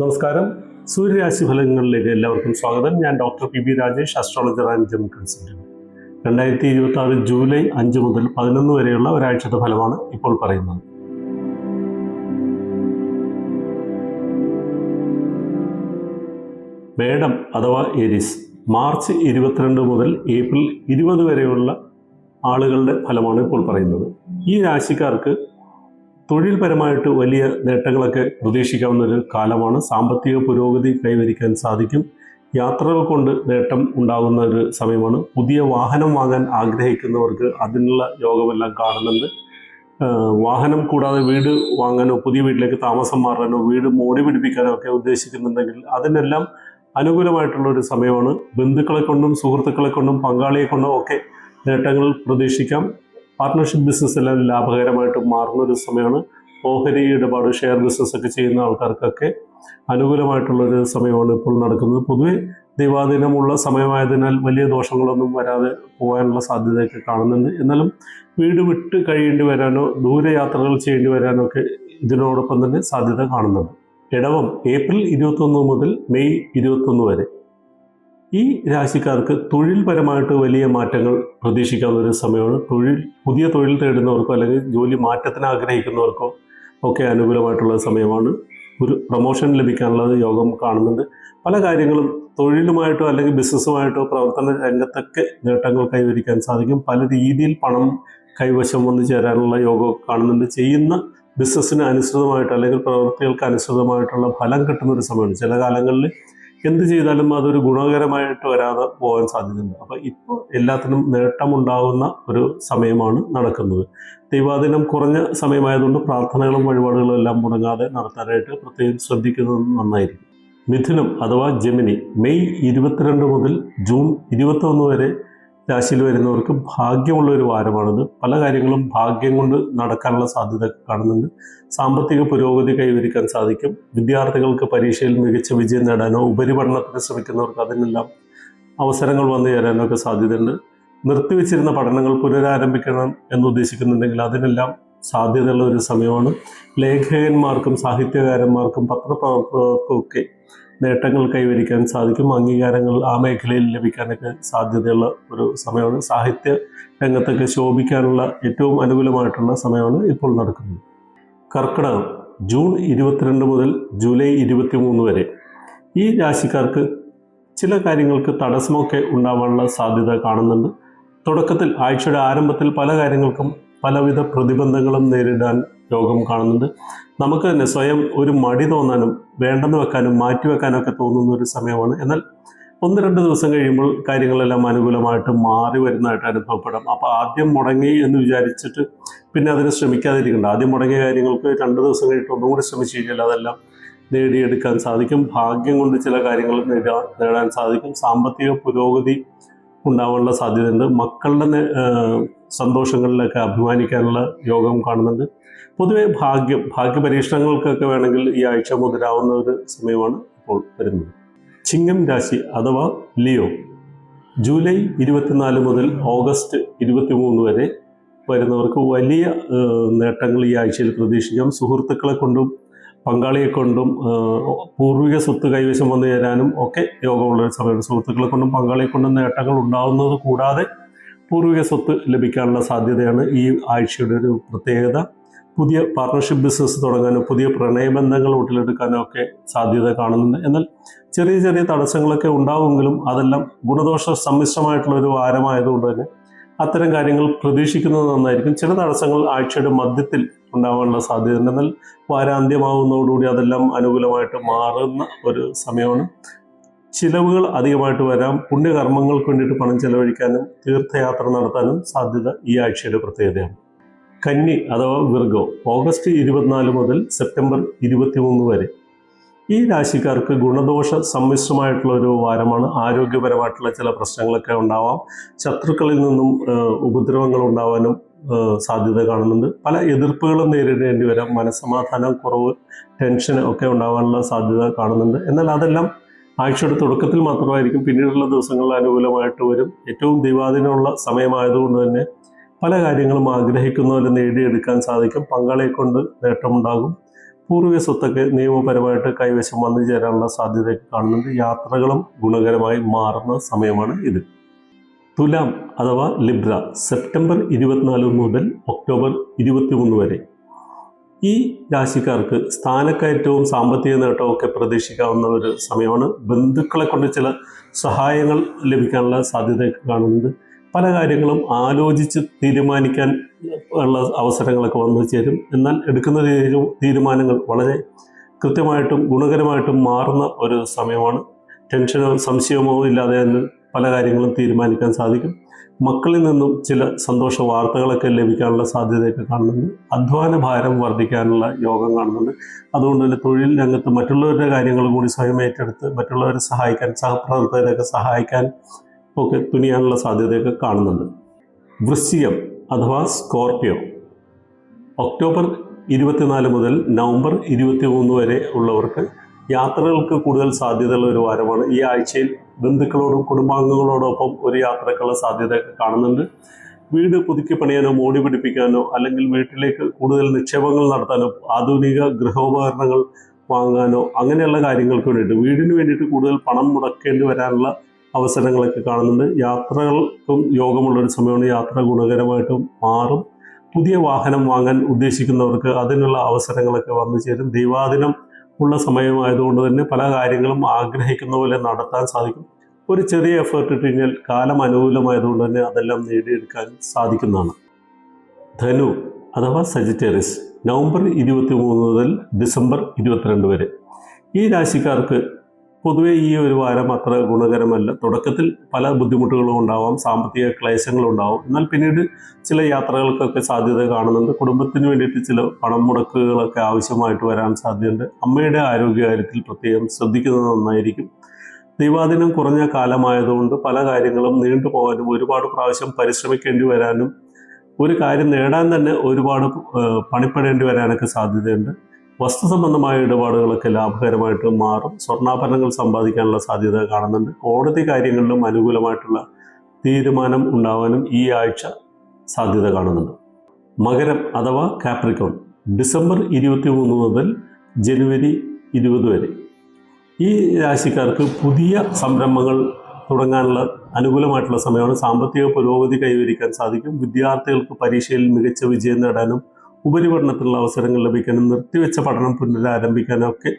നമസ്കാരം. സൂര്യരാശി ഫലങ്ങളിലേക്ക് എല്ലാവർക്കും സ്വാഗതം. ഞാൻ doctor P B Rajesh, astrologer and gem consultant. 2026 July 5 മുതൽ 11 വരെയുള്ള ഒരാഴ്ചത്തെ ഫലമാണ് ഇപ്പോൾ പറയുന്നത്. മേടം അഥവാ എരിസ് മാർച്ച് 22 മുതൽ ഏപ്രിൽ 20 വരെയുള്ള ആളുകളുടെ ഫലമാണ് ഇപ്പോൾ പറയുന്നത്. ഈ രാശിക്കാർക്ക് തൊഴിൽപരമായിട്ട് വലിയ നേട്ടങ്ങളൊക്കെ പ്രതീക്ഷിക്കാവുന്ന ഒരു കാലമാണ്. സാമ്പത്തിക പുരോഗതി കൈവരിക്കാൻ സാധിക്കും. യാത്രകൾ കൊണ്ട് നേട്ടം ഉണ്ടാകുന്ന ഒരു സമയമാണ്. പുതിയ വാഹനം വാങ്ങാൻ ആഗ്രഹിക്കുന്നവർക്ക് അതിനുള്ള യോഗമെല്ലാം കാണുന്നുണ്ട്. വാഹനം കൂടാതെ വീട് വാങ്ങാനോ പുതിയ വീട്ടിലേക്ക് താമസം മാറാനോ വീട് മോടി പിടിപ്പിക്കാനോ ഒക്കെ ഉദ്ദേശിക്കുന്നുണ്ടെങ്കിൽ അതിനെല്ലാം അനുകൂലമായിട്ടുള്ള ഒരു സമയമാണ്. ബന്ധുക്കളെ കൊണ്ടും സുഹൃത്തുക്കളെ കൊണ്ടും പങ്കാളിയെ കൊണ്ടും ഒക്കെ നേട്ടങ്ങൾ പ്രതീക്ഷിക്കാം. പാർട്ട്ണർഷിപ്പ് ബിസിനസ് എല്ലാം ലാഭകരമായിട്ട് മാറുന്ന ഒരു സമയമാണ്. ഓഹരി ഇടപാട്, ഷെയർ ബിസിനസ് ഒക്കെ ചെയ്യുന്ന ആൾക്കാർക്കൊക്കെ അനുകൂലമായിട്ടുള്ളൊരു സമയമാണ് ഇപ്പോൾ നടക്കുന്നത്. പൊതുവെ ദൈവാധീനമുള്ള സമയമായതിനാൽ വലിയ ദോഷങ്ങളൊന്നും വരാതെ പോകാനുള്ള സാധ്യതയൊക്കെ കാണുന്നുണ്ട്. എന്നാലും വീട് വിട്ട് കഴിയേണ്ടി വരാനോ ദൂരയാത്രകൾ ചെയ്യേണ്ടി വരാനോ ഒക്കെ ഇതിനോടൊപ്പം തന്നെ സാധ്യത കാണുന്നുണ്ട്. ഇടവം ഏപ്രിൽ 21 മുതൽ മെയ് 21 വരെ ഈ രാശിക്കാർക്ക് തൊഴിൽപരമായിട്ട് വലിയ മാറ്റങ്ങൾ പ്രതീക്ഷിക്കാവുന്ന ഒരു സമയമാണ്. പുതിയ തൊഴിൽ തേടുന്നവർക്കോ അല്ലെങ്കിൽ ജോലി മാറ്റത്തിന് ആഗ്രഹിക്കുന്നവർക്കോ ഒക്കെ അനുകൂലമായിട്ടുള്ള സമയമാണ്. ഒരു പ്രൊമോഷൻ ലഭിക്കാനുള്ള യോഗം കാണുന്നുണ്ട്. പല കാര്യങ്ങളും തൊഴിലുമായിട്ടോ അല്ലെങ്കിൽ ബിസിനസ്സുമായിട്ടോ പ്രവർത്തന രംഗത്തൊക്കെ നേട്ടങ്ങൾ കൈവരിക്കാൻ സാധിക്കും. പല രീതിയിൽ പണം കൈവശം വന്നു ചേരാനുള്ള യോഗം കാണുന്നുണ്ട്. ചെയ്യുന്ന ബിസിനസ്സിന് അനുസൃതമായിട്ട് അല്ലെങ്കിൽ പ്രവൃത്തികൾക്ക് അനുസൃതമായിട്ടുള്ള ഫലം കിട്ടുന്ന ഒരു സമയമാണ്. ചില കാലങ്ങളിൽ എന്ത് ചെയ്താലും അതൊരു ഗുണകരമായിട്ട് വരാതെ പോകാൻ സാധ്യതയുണ്ട്. അപ്പോൾ ഇപ്പോൾ എല്ലാത്തിനും നേട്ടമുണ്ടാകുന്ന ഒരു സമയമാണ് നടക്കുന്നത്. ദൈവാധീനം കുറഞ്ഞ സമയമായതുകൊണ്ട് പ്രാർത്ഥനകളും വഴിപാടുകളും എല്ലാം മുടങ്ങാതെ നടത്താനായിട്ട് പ്രത്യേകം ശ്രദ്ധിക്കുന്നത് നന്നായിരിക്കും. മിഥുനം അഥവാ ജെമിനി മെയ് 22 മുതൽ ജൂൺ 21 വരെ രാശിയിൽ വരുന്നവർക്ക് ഭാഗ്യമുള്ള ഒരു വാരമാണിത്. പല കാര്യങ്ങളും ഭാഗ്യം കൊണ്ട് നടക്കാനുള്ള സാധ്യത കാണുന്നുണ്ട്. സാമ്പത്തിക പുരോഗതി കൈവരിക്കാൻ സാധിക്കും. വിദ്യാർത്ഥികൾക്ക് പരീക്ഷയിൽ മികച്ച വിജയം നേടാനോ ഉപരിപഠനത്തിന് ശ്രമിക്കുന്നവർക്ക് അതിനെല്ലാം അവസരങ്ങൾ വന്നു ചേരാനോ ഒക്കെ സാധ്യതയുണ്ട്. നിർത്തിവെച്ചിരുന്ന പഠനങ്ങൾ പുനരാരംഭിക്കണം എന്ന് ഉദ്ദേശിക്കുന്നുണ്ടെങ്കിൽ അതിനെല്ലാം സാധ്യതയുള്ള ഒരു സമയമാണ്. ലേഖകന്മാർക്കും സാഹിത്യകാരന്മാർക്കും പത്രപ്രവർത്തകർക്കും ഒക്കെ നേട്ടങ്ങൾ കൈവരിക്കാൻ സാധിക്കും. അംഗീകാരങ്ങൾ ആ മേഖലയിൽ ലഭിക്കാനൊക്കെ സാധ്യതയുള്ള ഒരു സമയമാണ്. സാഹിത്യ രംഗത്തൊക്കെ ശോഭിക്കാനുള്ള ഏറ്റവും അനുകൂലമായിട്ടുള്ള സമയമാണ് ഇപ്പോൾ നടക്കുന്നത്. കർക്കിടകം ജൂൺ 22 മുതൽ ജൂലൈ 23 വരെ ഈ രാശിക്കാർക്ക് ചില കാര്യങ്ങൾക്ക് തടസ്സമൊക്കെ ഉണ്ടാവാനുള്ള സാധ്യത കാണുന്നുണ്ട്. തുടക്കത്തിൽ ആഴ്ചയുടെ ആരംഭത്തിൽ പല കാര്യങ്ങൾക്കും പലവിധ പ്രതിബന്ധങ്ങളും നേരിടാൻ യോഗം കാണുന്നുണ്ട്. നമുക്ക് തന്നെ സ്വയം ഒരു മടി തോന്നാനും വേണ്ടെന്ന് വെക്കാനും മാറ്റിവെക്കാനും ഒക്കെ തോന്നുന്ന ഒരു സമയമാണ്. എന്നാൽ 1-2 ദിവസം കഴിയുമ്പോൾ കാര്യങ്ങളെല്ലാം അനുകൂലമായിട്ട് മാറി വരുന്നതായിട്ട് അനുഭവപ്പെടാം. അപ്പോൾ ആദ്യം മുടങ്ങി എന്ന് വിചാരിച്ചിട്ട് പിന്നെ അതിന് ശ്രമിക്കാതിരിക്കേണ്ട. ആദ്യം മുടങ്ങിയ കാര്യങ്ങൾക്ക് 2 ദിവസം കഴിഞ്ഞിട്ട് ഒന്നും കൂടി ശ്രമിച്ചു കഴിഞ്ഞാൽ അതെല്ലാം നേടിയെടുക്കാൻ സാധിക്കും. ഭാഗ്യം കൊണ്ട് ചില കാര്യങ്ങൾ നേടാൻ സാധിക്കും. സാമ്പത്തിക പുരോഗതി ഉണ്ടാവാനുള്ള സാധ്യതയുണ്ട്. മക്കളുടെ സന്തോഷങ്ങളിലൊക്കെ അഭിമാനിക്കാനുള്ള യോഗം കാണുന്നുണ്ട്. പൊതുവെ ഭാഗ്യ പരീക്ഷണങ്ങൾക്കൊക്കെ വേണമെങ്കിൽ ഈ ആഴ്ച മുതലാവുന്ന ഒരു സമയമാണ് ഇപ്പോൾ വരുന്നത്. ചിങ്ങം രാശി അഥവാ ലിയോ ജൂലൈ 24 മുതൽ ഓഗസ്റ്റ് 23 വരെ വരുന്നവർക്ക് വലിയ നേട്ടങ്ങൾ ഈ ആഴ്ചയിൽ പ്രതീക്ഷിക്കാം. സുഹൃത്തുക്കളെ കൊണ്ടും പങ്കാളിയെ കൊണ്ടും പൂർവിക സ്വത്ത് കൈവശം വന്നു ചേരാനും ഒക്കെ യോഗമുള്ളൊരു സമയമാണ്. സുഹൃത്തുക്കളെ കൊണ്ടും പങ്കാളിയെ കൊണ്ടും നേട്ടങ്ങൾ ഉണ്ടാകുന്നത് കൂടാതെ പൂർവിക സ്വത്ത് ലഭിക്കാനുള്ള സാധ്യതയാണ് ഈ ആഴ്ചയുടെ ഒരു പ്രത്യേകത. പുതിയ പാർട്ട്ണർഷിപ്പ് ബിസിനസ് തുടങ്ങാനോ പുതിയ പ്രണയബന്ധങ്ങൾ ഉടലെടുക്കാനോ ഒക്കെ സാധ്യത കാണുന്നുണ്ട്. എന്നാൽ ചെറിയ ചെറിയ തടസ്സങ്ങളൊക്കെ ഉണ്ടാവുമെങ്കിലും അതെല്ലാം ഗുണദോഷ സമ്മിശ്രമായിട്ടുള്ള ഒരു വാരമായതുകൊണ്ട് തന്നെ അത്തരം കാര്യങ്ങൾ പ്രതീക്ഷിക്കുന്നത് നന്നായിരിക്കും. ചില തടസ്സങ്ങൾ ആഴ്ചയുടെ മധ്യത്തിൽ ഉണ്ടാവാനുള്ള സാധ്യതയുണ്ട്. എന്നാൽ വാരാന്ത്യമാവുന്നതോടുകൂടി അതെല്ലാം അനുകൂലമായിട്ട് മാറുന്ന ഒരു സമയമാണ്. ചിലവുകൾ അധികമായിട്ട് വരാം. പുണ്യകർമ്മങ്ങൾക്ക് വേണ്ടിയിട്ട് പണം ചെലവഴിക്കാനും തീർത്ഥയാത്ര നടത്താനും സാധ്യത ഈ ആഴ്ചയുടെ പ്രത്യേകതയാണ്. കന്നി അഥവാ വിർഗോ ഓഗസ്റ്റ് 24 മുതൽ സെപ്റ്റംബർ 23 വരെ ഈ രാശിക്കാർക്ക് ഗുണദോഷ സമ്മിശ്രമായിട്ടുള്ള ഒരു വാരമാണ്. ആരോഗ്യപരമായിട്ടുള്ള ചില പ്രശ്നങ്ങളൊക്കെ ഉണ്ടാവാം. ശത്രുക്കളിൽ നിന്നും ഉപദ്രവങ്ങൾ ഉണ്ടാവാനും സാധ്യത കാണുന്നുണ്ട്. പല എതിർപ്പുകളും നേരിടേണ്ടി വരാം. മനസ്സമാധാനം കുറവ്, ടെൻഷൻ ഒക്കെ ഉണ്ടാവാനുള്ള സാധ്യത കാണുന്നുണ്ട്. എന്നാൽ അതെല്ലാം ആഴ്ചയുടെ തുടക്കത്തിൽ മാത്രമായിരിക്കും. പിന്നീടുള്ള ദിവസങ്ങളിൽ അനുകൂലമായിട്ട് വരും. ഏറ്റവും ദൈവാധീനമുള്ള സമയമായതുകൊണ്ട് തന്നെ പല കാര്യങ്ങളും ആഗ്രഹിക്കുന്ന പോലെ നേടിയെടുക്കാൻ സാധിക്കും. പങ്കാളിയെ കൊണ്ട് നേട്ടമുണ്ടാകും. പൂർവിക സ്വത്തൊക്കെ നിയമപരമായിട്ട് കൈവശം വന്നു ചേരാനുള്ള സാധ്യതയൊക്കെ കാണുന്നുണ്ട്. യാത്രകളും ഗുണകരമായി മാറുന്ന സമയമാണ് ഇത്. തുലാം അഥവാ ലിബ്ര സെപ്റ്റംബർ 24 മുതൽ ഒക്ടോബർ 23 വരെ. ഈ രാശിക്കാർക്ക് സ്ഥാനക്കയറ്റവും സാമ്പത്തിക നേട്ടവും ഒക്കെ പ്രതീക്ഷിക്കാവുന്ന ഒരു സമയമാണ്. ബന്ധുക്കളെ കൊണ്ട് ചില സഹായങ്ങൾ ലഭിക്കാനുള്ള സാധ്യതയൊക്കെ കാണുന്നുണ്ട്. പല കാര്യങ്ങളും ആലോചിച്ച് തീരുമാനിക്കാൻ ഉള്ള അവസരങ്ങളൊക്കെ വന്നു ചേരും. എന്നാൽ എടുക്കുന്ന തീരുമാനങ്ങൾ വളരെ കൃത്യമായിട്ടും ഗുണകരമായിട്ടും മാറുന്ന ഒരു സമയമാണ്. ടെൻഷനോ സംശയമോ ഇല്ലാതെ തന്നെ പല കാര്യങ്ങളും തീരുമാനിക്കാൻ സാധിക്കും. മക്കളിൽ നിന്നും ചില സന്തോഷ വാർത്തകളൊക്കെ ലഭിക്കാനുള്ള സാധ്യതയൊക്കെ കാണുന്നുണ്ട്. അധ്വാന ഭാരം വർദ്ധിക്കാനുള്ള യോഗം കാണുന്നുണ്ട്. അതുകൊണ്ട് തന്നെ തൊഴിൽ രംഗത്ത് മറ്റുള്ളവരുടെ കാര്യങ്ങൾ കൂടി സ്വയം ഏറ്റെടുത്ത് മറ്റുള്ളവരെ സഹായിക്കാൻ, സഹപ്രവർത്തകരെയൊക്കെ സഹായിക്കാൻ ഒക്കെ തുനിയാനുള്ള സാധ്യതയൊക്കെ കാണുന്നുണ്ട്. വൃശ്ചികം അഥവാ സ്കോർപിയോ ഒക്ടോബർ 24 മുതൽ നവംബർ 23 വരെ ഉള്ളവർക്ക് യാത്രകൾക്ക് കൂടുതൽ സാധ്യതയുള്ള ഒരു വാരമാണ്. ഈ ആഴ്ചയിൽ ബന്ധുക്കളോടും കുടുംബാംഗങ്ങളോടൊപ്പം ഒരു യാത്രക്കുള്ള സാധ്യതയൊക്കെ കാണുന്നുണ്ട്. വീട് പുതുക്കി പണിയാനോ മോടി പിടിപ്പിക്കാനോ അല്ലെങ്കിൽ വീട്ടിലേക്ക് കൂടുതൽ നിക്ഷേപങ്ങൾ നടത്താനോ ആധുനിക ഗൃഹോപകരണങ്ങൾ വാങ്ങാനോ അങ്ങനെയുള്ള കാര്യങ്ങൾക്ക് വേണ്ടിയിട്ട് വീടിന് വേണ്ടിയിട്ട് കൂടുതൽ പണം മുടക്കേണ്ടി വരാനുള്ള അവസരങ്ങളൊക്കെ കാണുന്നുണ്ട്. യാത്രകൾക്കും യോഗമുള്ളൊരു സമയമാണ്. യാത്ര ഗുണകരമായിട്ടും മാറും. പുതിയ വാഹനം വാങ്ങാൻ ഉദ്ദേശിക്കുന്നവർക്ക് അതിനുള്ള അവസരങ്ങളൊക്കെ വന്നു ചേരും. ദൈവാദിനം ഉള്ള സമയമായതുകൊണ്ട് തന്നെ പല കാര്യങ്ങളും ആഗ്രഹിക്കുന്ന പോലെ നടത്താൻ സാധിക്കും. ഒരു ചെറിയ എഫേർട്ട് ഇട്ട് കഴിഞ്ഞാൽ കാലം അനുകൂലമായതുകൊണ്ട് തന്നെ അതെല്ലാം നേടിയെടുക്കാൻ സാധിക്കുന്നതാണ്. ധനു അഥവാ സജിറ്റേറിയസ് നവംബർ 23 മുതൽ ഡിസംബർ 22 വരെ. ഈ രാശിക്കാർക്ക് പൊതുവെ ഈ ഒരു വാരം അത്ര ഗുണകരമല്ല. തുടക്കത്തിൽ പല ബുദ്ധിമുട്ടുകളും ഉണ്ടാവാം, സാമ്പത്തിക ക്ലേശങ്ങളും ഉണ്ടാവും. എന്നാൽ പിന്നീട് ചില യാത്രകൾക്കൊക്കെ സാധ്യത കാണുന്നുണ്ട്. കുടുംബത്തിന് വേണ്ടിയിട്ട് ചില പണം മുടക്കുകളൊക്കെ ആവശ്യമായിട്ട് വരാൻ സാധ്യതയുണ്ട്. അമ്മയുടെ ആരോഗ്യകാര്യത്തിൽ പ്രത്യേകം ശ്രദ്ധിക്കുന്നത് നന്നായിരിക്കും. ദൈവാധീനം കുറഞ്ഞ കാലമായതുകൊണ്ട് പല കാര്യങ്ങളും നീണ്ടുപോകാനും ഒരുപാട് പ്രാവശ്യം പരിശ്രമിക്കേണ്ടി വരാനും ഒരു കാര്യം നേടാൻ തന്നെ ഒരുപാട് പണിപ്പെടേണ്ടി വരാനൊക്കെ സാധ്യതയുണ്ട്. വസ്തു സംബന്ധമായ ഇടപാടുകളൊക്കെ ലാഭകരമായിട്ട് മാറും. സ്വർണ്ണാഭരണങ്ങൾ സമ്പാദിക്കാനുള്ള സാധ്യത കാണുന്നുണ്ട്. കോടതി കാര്യങ്ങളിലും അനുകൂലമായിട്ടുള്ള തീരുമാനം ഉണ്ടാവാനും ഈ ആഴ്ച സാധ്യത കാണുന്നുണ്ട്. മകരം അഥവാ കാപ്രിക്കോൺ ഡിസംബർ 23 മുതൽ ജനുവരി 20 വരെ. ഈ രാശിക്കാർക്ക് പുതിയ സംരംഭങ്ങൾ തുടങ്ങാനുള്ള അനുകൂലമായിട്ടുള്ള സമയമാണ്. സാമ്പത്തിക പുരോഗതി കൈവരിക്കാൻ സാധിക്കും. വിദ്യാർത്ഥികൾക്ക് പരീക്ഷയിൽ മികച്ച വിജയം നേടാനും ഉപരിപഠനത്തിനുള്ള അവസരങ്ങൾ ലഭിക്കാനും നിർത്തിവെച്ച പഠനം പുനരാരംഭിക്കാനും ഒക്കെ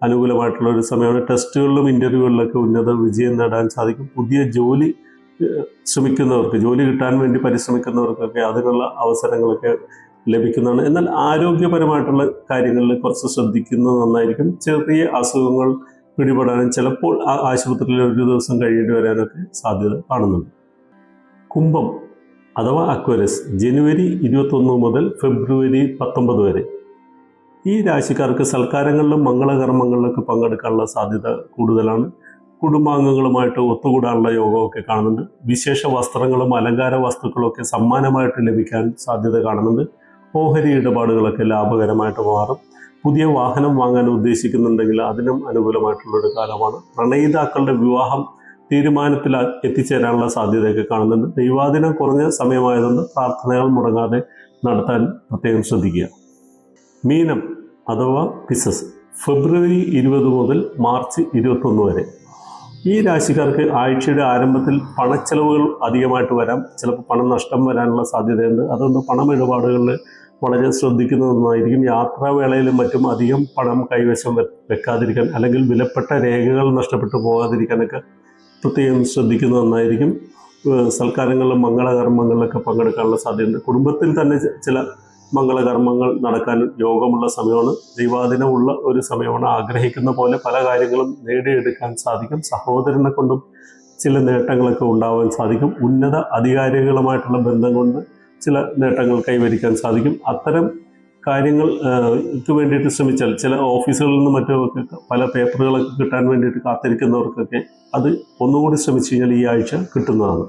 അനുകൂലമായിട്ടുള്ള ഒരു സമയമാണ്. ടെസ്റ്റുകളിലും ഇൻ്റർവ്യൂകളിലൊക്കെ ഉന്നത വിജയം നേടാൻ സാധിക്കും. പുതിയ ജോലി ശ്രമിക്കുന്നവർക്ക്, ജോലി കിട്ടാൻ വേണ്ടി പരിശ്രമിക്കുന്നവർക്കൊക്കെ അതിനുള്ള അവസരങ്ങളൊക്കെ ലഭിക്കുന്നതാണ്. എന്നാൽ ആരോഗ്യപരമായിട്ടുള്ള കാര്യങ്ങളിൽ കുറച്ച് ശ്രദ്ധിക്കുന്നത് നന്നായിരിക്കും. ചെറിയ അസുഖങ്ങൾ പിടിപെടാനും ചിലപ്പോൾ ആശുപത്രിയിൽ ഒരു ദിവസം കഴിയേണ്ടി വരാനൊക്കെ സാധ്യത കാണുന്നുണ്ട്. കുംഭം അഥവാ അക്വേറിയസ് ജനുവരി 21 മുതൽ ഫെബ്രുവരി 19 വരെ. ഈ രാശിക്കാർക്ക് സൽക്കാരങ്ങളിലും മംഗളകർമ്മങ്ങളിലൊക്കെ പങ്കെടുക്കാനുള്ള സാധ്യത കൂടുതലാണ്. കുടുംബാംഗങ്ങളുമായിട്ട് ഒത്തുകൂടാനുള്ള യോഗമൊക്കെ കാണുന്നുണ്ട്. വിശേഷ വസ്ത്രങ്ങളും അലങ്കാര വസ്തുക്കളൊക്കെ സമ്മാനമായിട്ട് ലഭിക്കാൻ സാധ്യത കാണുന്നുണ്ട്. ഓഹരി ഇടപാടുകളൊക്കെ ലാഭകരമായിട്ട് മാറും. പുതിയ വാഹനം വാങ്ങാൻ ഉദ്ദേശിക്കുന്നുണ്ടെങ്കിൽ അതിനും അനുകൂലമായിട്ടുള്ളൊരു കാലമാണ്. പ്രണയിതാക്കളുടെ വിവാഹം തീരുമാനത്തിൽ എത്തിച്ചേരാനുള്ള സാധ്യതയൊക്കെ കാണുന്നുണ്ട്. ദൈവാധീനം കുറഞ്ഞ സമയമായതുകൊണ്ട് പ്രാർത്ഥനകൾ മുടങ്ങാതെ നടത്താൻ പ്രത്യേകം ശ്രദ്ധിക്കുക. മീനം അഥവാ പിസസ് ഫെബ്രുവരി 20 മുതൽ മാർച്ച് 21 വരെ. ഈ രാശിക്കാർക്ക് ആഴ്ചയുടെ ആരംഭത്തിൽ പണച്ചെലവുകൾ അധികമായിട്ട് വരാം. ചിലപ്പോൾ പണം നഷ്ടം വരാനുള്ള സാധ്യതയുണ്ട്. അതുകൊണ്ട് പണമിടപാടുകളിൽ വളരെ ശ്രദ്ധിക്കുന്നതൊന്നായിരിക്കും. യാത്രാവേളയിലും മറ്റും അധികം പണം കൈവശം വെക്കാതിരിക്കാൻ അല്ലെങ്കിൽ വിലപ്പെട്ട രേഖകൾ നഷ്ടപ്പെട്ടു പോകാതിരിക്കാനൊക്കെ പ്രത്യേകം ശ്രദ്ധിക്കുന്നത് നന്നായിരിക്കും. സൽക്കാരങ്ങളിലും മംഗളകർമ്മങ്ങളിലൊക്കെ പങ്കെടുക്കാനുള്ള സാധ്യതയുണ്ട്. കുടുംബത്തിൽ തന്നെ ചില മംഗളകർമ്മങ്ങൾ നടക്കാൻ യോഗമുള്ള സമയമാണ്. ദൈവാധീനമുള്ള ഒരു സമയമാണ്. ആഗ്രഹിക്കുന്ന പോലെ പല കാര്യങ്ങളും നേടിയെടുക്കാൻ സാധിക്കും. സഹോദരനെ കൊണ്ടും ചില നേട്ടങ്ങളൊക്കെ ഉണ്ടാവാൻ സാധിക്കും. ഉന്നത അധികാരികളുമായിട്ടുള്ള ബന്ധം കൊണ്ട് ചില നേട്ടങ്ങൾ കൈവരിക്കാൻ സാധിക്കും. അത്തരം കാര്യങ്ങൾക്ക് വേണ്ടിയിട്ട് ശ്രമിച്ചാൽ ചില ഓഫീസുകളിൽ നിന്നും മറ്റുമൊക്കെ പല പേപ്പറുകളൊക്കെ കിട്ടാൻ വേണ്ടിയിട്ട് കാത്തിരിക്കുന്നവർക്കൊക്കെ അത് ഒന്നുകൂടി ശ്രമിച്ചു കഴിഞ്ഞാൽ ഈ ആഴ്ച കിട്ടുന്നതാണ്.